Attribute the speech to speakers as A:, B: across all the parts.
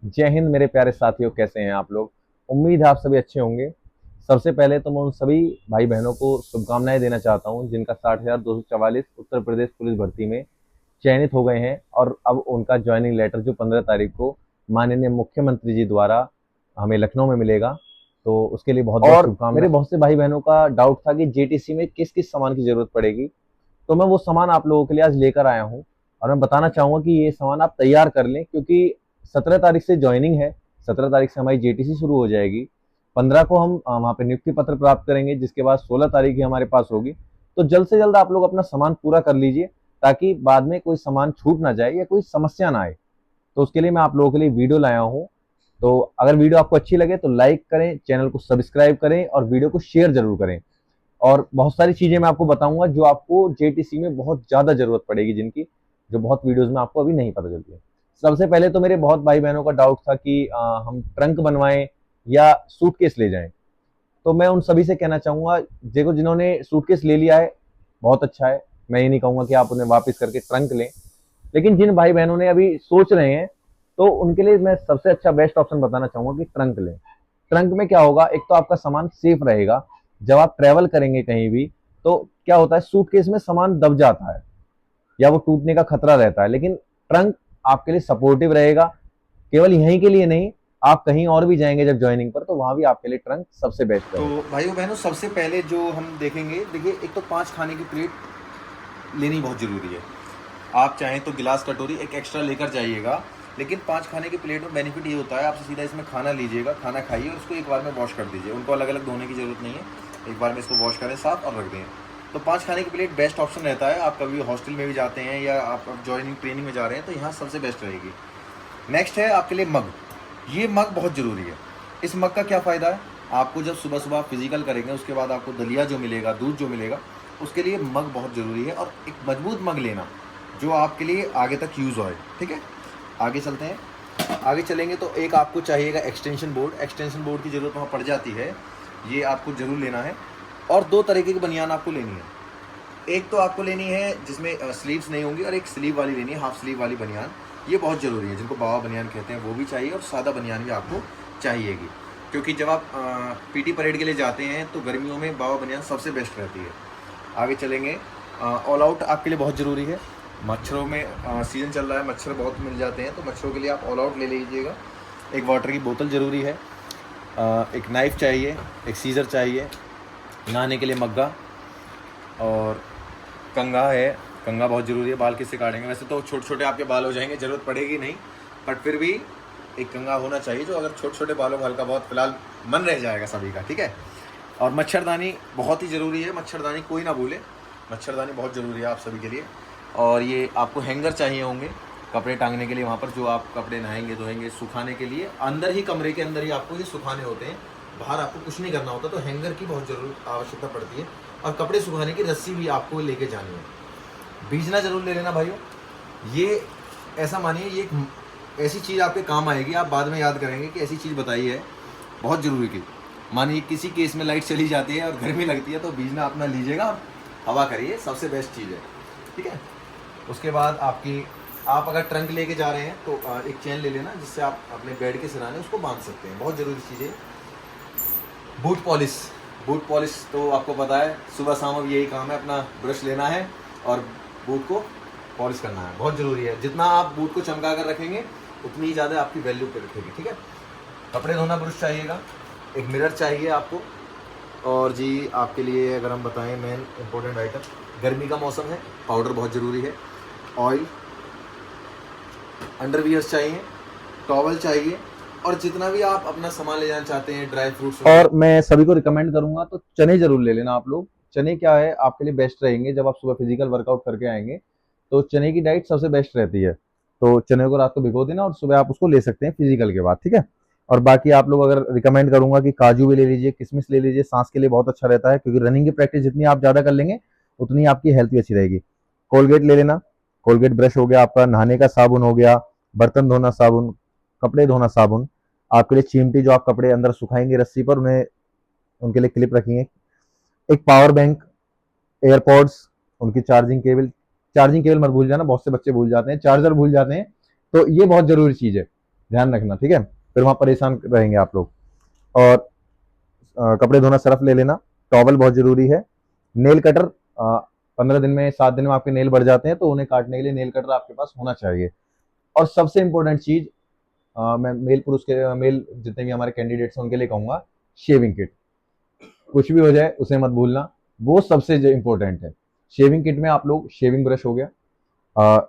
A: जय हिंद मेरे प्यारे साथियों, कैसे हैं आप लोग। उम्मीद है आप सभी अच्छे होंगे। सबसे पहले तो मैं उन सभी भाई बहनों को शुभकामनाएं देना चाहता हूं जिनका 60,244 उत्तर प्रदेश पुलिस भर्ती में चयनित हो गए हैं और अब उनका ज्वाइनिंग लेटर जो 15 तारीख को माननीय मुख्यमंत्री जी द्वारा हमें लखनऊ में मिलेगा, तो उसके लिए बहुत बहुत और शुभकामनाएं। मेरे बहुत से भाई बहनों का डाउट था कि जेटीसी में किस किस सामान की जरूरत पड़ेगी, तो मैं वो सामान आप लोगों के लिए आज लेकर आया हूँ। और मैं बताना चाहूंगा कि ये सामान आप तैयार कर लें, क्योंकि 17 तारीख से ज्वाइनिंग है। 17 तारीख से हमारी जेटीसी शुरू हो जाएगी। 15 को हम वहाँ पे नियुक्ति पत्र प्राप्त करेंगे, जिसके बाद 16 तारीख ही हमारे पास होगी। तो जल्द से जल्द आप लोग अपना सामान पूरा कर लीजिए, ताकि बाद में कोई सामान छूट ना जाए या कोई समस्या ना आए। तो उसके लिए मैं आप लोगों के लिए वीडियो लाया हूँ। तो अगर वीडियो आपको अच्छी लगे तो लाइक करें, चैनल को सब्सक्राइब करें और वीडियो को शेयर जरूर करें। और बहुत सारी चीजें मैं आपको बताऊंगा जो आपको जेटीसी में बहुत ज्यादा जरूरत पड़ेगी, जिनकी जो बहुत वीडियोस में आपको अभी नहीं पता चलती है। सबसे पहले तो मेरे बहुत भाई बहनों का डाउट था कि हम ट्रंक बनवाएं या सूटकेस ले जाएं। तो मैं उन सभी से कहना चाहूंगा, देखो, जिन्होंने सूटकेस ले लिया है बहुत अच्छा है। मैं ये नहीं कहूंगा कि आप उन्हें वापस करके ट्रंक लें, लेकिन जिन भाई बहनों ने अभी सोच रहे हैं, तो उनके लिए मैं सबसे अच्छा बेस्ट ऑप्शन बताना चाहूंगा कि ट्रंक लें। ट्रंक में क्या होगा, एक तो आपका सामान सेफ रहेगा। जब आप ट्रेवल करेंगे कहीं भी, तो क्या होता है, सूटकेस में सामान दब जाता है या वो टूटने का खतरा रहता है, लेकिन ट्रंक आपके लिए सपोर्टिव रहेगा। केवल यहीं के लिए नहीं, आप कहीं और भी जाएंगे जब ज्वाइनिंग पर, तो वहां भी आपके लिए ट्रंक सबसे बेस्ट
B: तो
A: रहेगा।
B: भाइयों बहनों, सबसे पहले जो हम देखेंगे, देखिए, एक तो 5 खाने की प्लेट लेनी बहुत ज़रूरी है। आप चाहें तो गिलास कटोरी एक एक्स्ट्रा लेकर जाइएगा, लेकिन 5 खाने की प्लेट में बेनिफिट ये होता है, आप सीधा इसमें खाना लीजिएगा, खाना खाइए और उसको एक बार में वॉश कर दीजिए। उनको अलग अलग धोने की ज़रूरत नहीं है, एक बार में इसको वॉश करें साफ और रख दें। तो 5 खाने की प्लेट बेस्ट ऑप्शन रहता है। आप कभी हॉस्टल में भी जाते हैं या आप जॉइनिंग ट्रेनिंग में जा रहे हैं, तो यहाँ सबसे बेस्ट रहेगी। नेक्स्ट है आपके लिए मग। ये मग बहुत ज़रूरी है। इस मग का क्या फ़ायदा है, आपको जब सुबह सुबह फिजिकल करेंगे उसके बाद आपको दलिया जो मिलेगा, दूध जो मिलेगा, उसके लिए मग बहुत ज़रूरी है। और एक मजबूत मग लेना जो आपके लिए आगे तक यूज़ होए। ठीक है, आगे चलते हैं। आगे चलेंगे तो एक आपको चाहिएगा एक्सटेंशन बोर्ड। एक्सटेंशन बोर्ड की ज़रूरत वहाँ पड़ जाती है, ये आपको ज़रूर लेना है। और दो तरीके की बनियान आपको लेनी है। एक तो आपको लेनी है जिसमें स्लीव्स नहीं होंगी, और एक स्लीव वाली लेनी है, हाफ स्लीव वाली बनियान। ये बहुत ज़रूरी है, जिनको बावा बनियान कहते हैं वो भी चाहिए, और सादा बनियान भी आपको चाहिएगी। क्योंकि जब आप पीटी परेड के लिए जाते हैं तो गर्मियों में बावा बनियान सबसे बेस्ट रहती है। आगे चलेंगे। ऑल आउट आपके लिए बहुत ज़रूरी है। मच्छरों में सीज़न चल रहा है, मच्छर बहुत मिल जाते हैं, तो मच्छरों के लिए आप ऑल आउट ले लीजिएगा। एक वाटर की बोतल ज़रूरी है। एक नाइफ़ चाहिए, एक सीज़र चाहिए, नहाने के लिए मग्गा, और कंघा है। कंघा बहुत ज़रूरी है, बाल किससे काटेंगे। वैसे तो छोटे छोटे आपके बाल हो जाएंगे, ज़रूरत पड़ेगी नहीं, बट फिर भी एक कंघा होना चाहिए, जो अगर छोटे छोटे बालों का हल्का बहुत फिलहाल मन रह जाएगा सभी का। ठीक है। और मच्छरदानी बहुत ही ज़रूरी है, मच्छरदानी कोई ना भूले। मच्छरदानी बहुत ज़रूरी है आप सभी के लिए। और ये आपको हैंगर चाहिए होंगे कपड़े टांगने के लिए, वहाँ पर जो आप कपड़े नहाएंगे धोएंगे, सुखाने के लिए अंदर ही, कमरे के अंदर ही आपको ये सुखाने होते हैं, बाहर आपको कुछ नहीं करना होता। तो हैंगर की बहुत ज़रूरत आवश्यकता पड़ती है। और कपड़े सुखाने की रस्सी भी आपको लेके जानी है। बीजना ज़रूर ले लेना भाइयों। ये ऐसा मानिए, ये एक ऐसी चीज़ आपके काम आएगी, आप बाद में याद करेंगे कि ऐसी चीज़ बताई है, बहुत ज़रूरी थी। मानिए किसी केस में लाइट चली जाती है और गर्मी लगती है, तो बीजना अपना लीजिएगा और हवा करिए, सबसे बेस्ट चीज़ है। ठीक है। उसके बाद आप अगर ट्रंक लेके जा रहे हैं तो एक चेन ले लेना, जिससे आप अपने बेड के सिराने उसको बांध सकते हैं, बहुत ज़रूरी चीज़ है। Boot polish. बूट पॉलिश तो आपको पता है, सुबह शाम अब यही काम है, अपना ब्रश लेना है और बूट को पॉलिश करना है, बहुत ज़रूरी है। जितना आप बूट को चमका कर रखेंगे उतनी ही ज़्यादा आपकी वैल्यू पे रखेगी। ठीक है। कपड़े धोना ब्रश चाहिएगा, एक मिरर चाहिए आपको। और जी आपके लिए अगर हम बताएं, मेन इंपॉर्टेंट आइटम, गर्मी का मौसम है, पाउडर बहुत ज़रूरी है, ऑयल, अंडरवियर्स चाहिए, टॉवल चाहिए, और जितना भी आप अपना सामान ले जाना चाहते हैं, ड्राई फ्रूट्स
A: और
B: वगैरह।
A: मैं सभी को रिकमेंड करूंगा, तो चने जरूर ले लेना आप लोग। चने क्या है, आपके लिए बेस्ट रहेंगे जब आप सुबह फिजिकल वर्कआउट करके आएंगे, तो चने की डाइट सबसे बेस्ट रहती है। तो चने को रात को भिगो देना और सुबह आप उसको ले सकते हैं फिजिकल के बाद। ठीक है। और बाकी आप लोग अगर रिकमेंड करूंगा कि काजू भी ले लीजिए, किशमिश ले लीजिए, सांस के लिए बहुत अच्छा रहता है, क्योंकि रनिंग की प्रैक्टिस जितनी आप ज्यादा कर लेंगे उतनी आपकी हेल्थ भी अच्छी रहेगी। कोलगेट ले लेना। कोलगेट ब्रश हो गया, आपका नहाने का साबुन हो गया, बर्तन धोना साबुन, कपड़े धोना साबुन। आपके लिए चिमटी, जो आप कपड़े अंदर सुखाएंगे रस्सी पर, उन्हें उनके लिए क्लिप रखिए। एक पावर बैंक, एयरपॉड्स, उनकी चार्जिंग केबल। चार्जिंग केबल मत भूल जाना, बहुत से बच्चे भूल जाते हैं, चार्जर भूल जाते हैं, तो ये बहुत जरूरी चीज है। ध्यान रखना, ठीक है, फिर वहां परेशान रहेंगे आप लोग। और कपड़े धोना सर्फ ले लेना, टॉवल बहुत जरूरी है, नेल कटर 15 दिन में 7 दिन में आपके नेल बढ़ जाते हैं, तो उन्हें काटने के लिए नेल कटर आपके पास होना चाहिए। और सबसे इंपॉर्टेंट चीज, मैं मेल जितने भी हमारे कैंडिडेट्स हैं उनके लिए कहूंगा, शेविंग किट। कुछ भी हो जाए उसे मत भूलना, वो सबसे इंपॉर्टेंट है। शेविंग किट में आप लोग शेविंग ब्रश हो गया,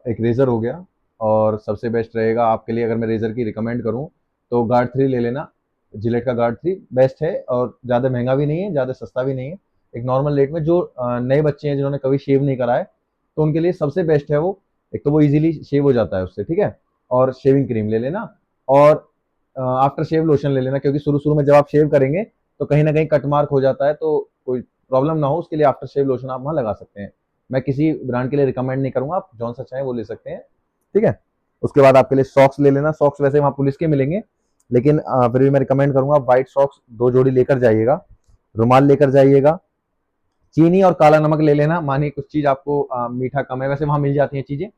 A: एक रेजर हो गया, और सबसे बेस्ट रहेगा आपके लिए, अगर मैं रेजर की रिकमेंड करूं तो गार्ड 3 ले लेना। जिलेट का गार्ड 3 बेस्ट है, और ज़्यादा महंगा भी नहीं है, ज़्यादा सस्ता भी नहीं है। एक नॉर्मल रेट में जो नए बच्चे हैं जिन्होंने कभी शेव नहीं करा है, तो उनके लिए सबसे बेस्ट है वो। एक तो वो इजीली शेव हो जाता है उससे, ठीक है। और शेविंग क्रीम ले लेना, और आफ्टर शेव लोशन ले लेना, क्योंकि शुरू शुरू में जब आप शेव करेंगे तो कहीं ना कहीं कट मार्क हो जाता है, तो कोई प्रॉब्लम ना हो उसके लिए आफ्टर शेव लोशन आप वहाँ लगा सकते हैं। मैं किसी ब्रांड के लिए रिकमेंड नहीं करूंगा, आप जौन सा चाहें वो ले सकते हैं, ठीक है। उसके बाद आपके लिए सॉक्स ले लेना। सॉक्स वैसे वहाँ पुलिस के मिलेंगे, लेकिन फिर भी मैं रिकमेंड करूंगा व्हाइट सॉक्स 2 जोड़ी लेकर जाइएगा। रुमाल लेकर जाइएगा। चीनी और काला नमक ले लेना, मानिए कुछ चीज आपको मीठा कम है, वैसे वहां मिल जाती है चीजें।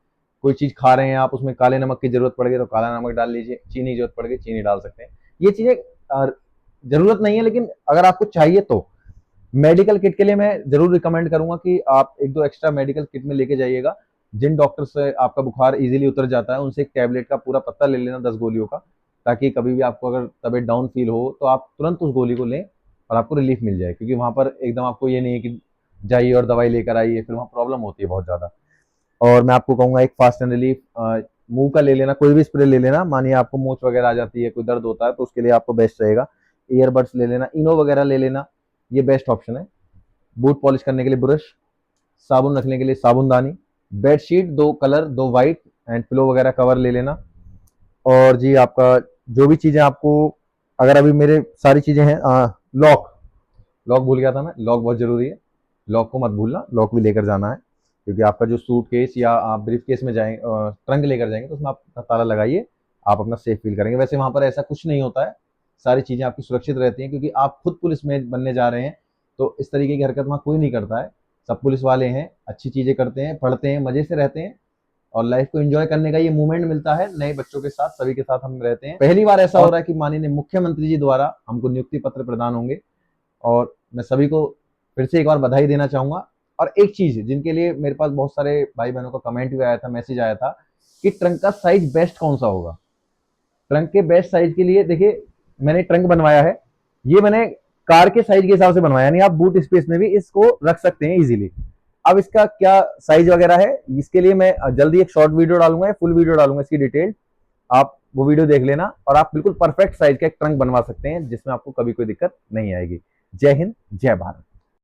A: कोई चीज खा रहे हैं आप, उसमें काले नमक की जरूरत पड़ गई तो काला नमक डाल लीजिए, चीनी की जरूरत पड़ गई चीनी डाल सकते हैं। ये चीजें जरूरत नहीं है, लेकिन अगर आपको चाहिए तो। मेडिकल किट के लिए मैं जरूर रिकमेंड करूंगा कि आप 1-2 एक्स्ट्रा मेडिकल किट में लेके जाइएगा। जिन डॉक्टर से आपका बुखार इजीली उतर जाता है उनसे एक टैबलेट का पूरा पत्ता ले लेना, 10 गोलियों का, ताकि कभी भी आपको अगर तबीयत डाउन फील हो तो आप तुरंत उस गोली को लें और आपको रिलीफ मिल जाए। क्योंकि वहां पर एकदम आपको ये नहीं है कि जाइए और दवाई लेकर आइए, फिर वहाँ प्रॉब्लम होती है बहुत ज़्यादा। और मैं आपको कहूँगा एक फास्ट एंड रिलीफ मुंह का ले लेना, कोई भी स्प्रे ले लेना। मानिए आपको मोच वगैरह आ जाती है, कोई दर्द होता है, तो उसके लिए आपको बेस्ट रहेगा। ईयरबड्स ले लेना, इनो वगैरह ले लेना, ये बेस्ट ऑप्शन है। बूट पॉलिश करने के लिए ब्रश, साबुन रखने के लिए साबुनदानी, bedsheet 2 colour, 2 white and pillow वगैरह कवर ले लेना। और जी आपका जो भी चीज़ें आपको, अगर अभी मेरे सारी चीज़ें हैं, लॉक, लॉक भूल गया था मैं, लॉक बहुत ज़रूरी है, लॉक को मत भूलना, लॉक भी लेकर जाना है। क्योंकि आपका जो सूट केस या आप ब्रीफ केस में जाएंगे, ट्रंक लेकर जाएंगे, तो उसमें आप अपना ताला लगाइए, आप अपना सेफ फील करेंगे। वैसे वहाँ पर ऐसा कुछ नहीं होता है, सारी चीज़ें आपकी सुरक्षित रहती हैं, क्योंकि आप खुद पुलिस में बनने जा रहे हैं, तो इस तरीके की हरकत वहाँ कोई नहीं करता है। सब पुलिस वाले हैं, अच्छी चीज़ें करते हैं, पढ़ते हैं, मज़े से रहते हैं, और लाइफ को एंजॉय करने का ये मूवमेंट मिलता है। नए बच्चों के साथ, सभी के साथ हम रहते हैं। पहली बार ऐसा हो रहा है कि माननीय मुख्यमंत्री जी द्वारा हमको नियुक्ति पत्र प्रदान होंगे, और मैं सभी को फिर से एक बार बधाई देना चाहूंगा। और एक चीज जिनके लिए मेरे पास बहुत सारे भाई बहनों का कमेंट भी आया था, मैसेज आया था कि ट्रंक का साइज बेस्ट कौन सा होगा। ट्रंक के बेस्ट साइज के लिए देखिए, मैंने ट्रंक बनवाया है, ये मैंने कार के साइज के हिसाब से बनवाया, यानी आप बूट स्पेस में भी इसको रख सकते हैं इजीली। अब इसका क्या साइज वगैरह है, इसके लिए मैं जल्दी एक शॉर्ट वीडियो डालूंगा या फुल वीडियो डालूंगा इसकी डिटेल, आप वो वीडियो देख लेना, और आप बिल्कुल परफेक्ट साइज का एक ट्रंक बनवा सकते हैं जिसमें आपको कभी कोई दिक्कत नहीं आएगी। जय हिंद, जय भारत।